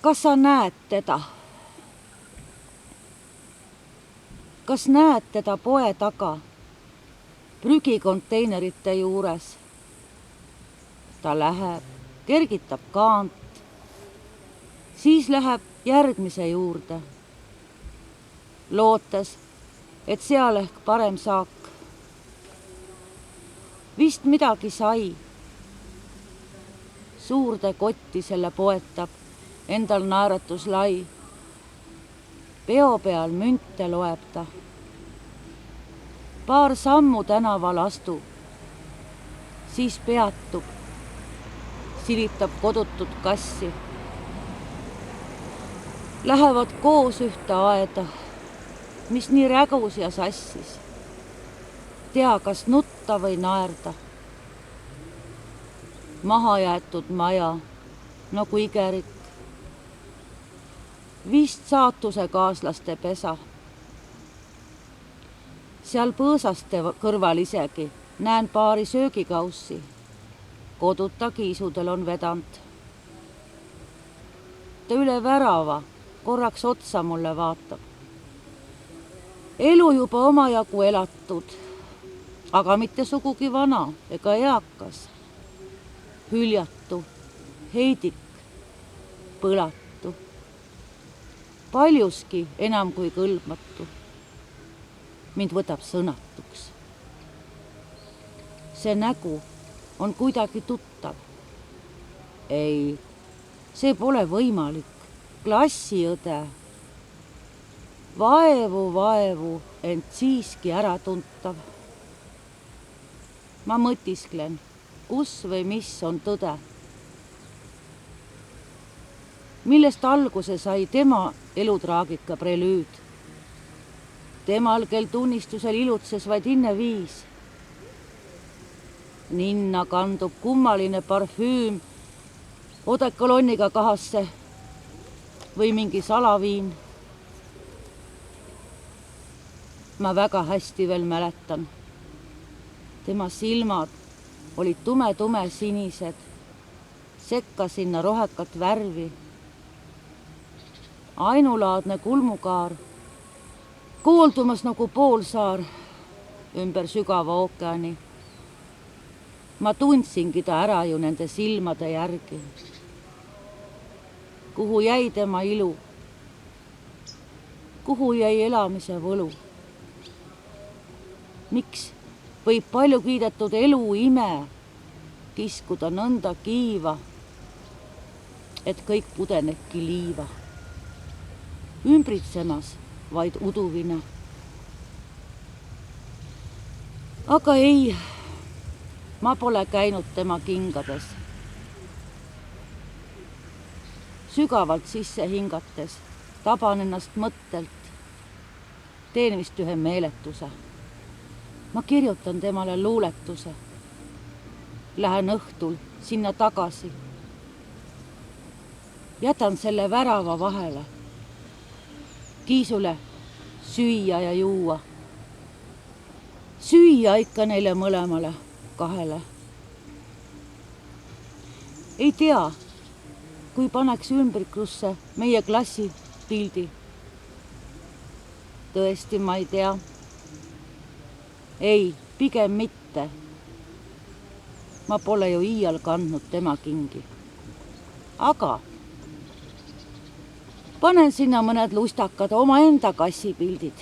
Kas sa näed teda? Kas näed teda poe taga, prügikonteinerite juures? Ta läheb, kergitab kaant, siis läheb järgmise juurde, lootes, et seal ehk parem saak. Vist midagi sai. Suurde kotti selle poetab, endal naeratus lai. Peo peal münte loeb ta. Paar sammu tänaval astub, siis peatub, silitab kodutut kassi. Lähevad koos ühte aeda, mis nii rägus ja sassis. Tea, kas nutta või naerda. Maha jäetud maja, nagu igerik. Vist saatuse kaaslaste pesa. Seal põõsaste kõrval isegi näen paari söögikaussi. Koduta kiisudel on vedanud. Ta üle värava korraks otsa mulle vaatab. Elu juba omajagu elatud, aga mitte sugugi vana ega eakas. Hüljatu, heidik, põlatu. Paljuski enam kui kõlbmatu. Mind võtab sõnatuks. See nägu on kuidagi tuttav. Ei, see pole võimalik. Klassiõde. Vaevu, ent siiski äratuntav. Ma mõtisklen, kus või mis on tõde. Millest alguse sai tema elutraagika prelüüd. Temal, kel tunnistusel ilutses vaid inne viis. Ninna kandub kummaline parfüüm odekolonniga kahasse või mingi salaviin. Ma väga hästi veel mäletan. Tema silmad olid tume sinised, sekka sinna rohekat värvi. Ainulaadne kulmukaar, kooldumas nagu poolsaar ümber sügava ookeani. Ma tundsingi ta ära ju nende silmade järgi. Kuhu jäi tema ilu? Kuhu jäi elamise võlu? Miks võib palju kiidetud elu ime kiskuda nõnda kiiva, et kõik pudenebki liiva? Ümbritsemas vaid uduvine. Aga ei, ma pole käinud tema kingades. Sügavalt sisse hingates taban ennast mõttelt, teen vist ühe meeletuse. Ma kirjutan temale luuletuse. Lähen õhtul sinna tagasi. Jätan selle värava vahele. Kiisule süüa ja juua. Süüa ikka neile mõlemale kahele. Ei tea, kui paneks ümbrikusse meie klassi pildi. Tõesti, ma ei tea. Ei, pigem mitte. Ma pole ju iial kandnud tema kingi. Aga panen sinna mõned lustakad omaenda kassipildid.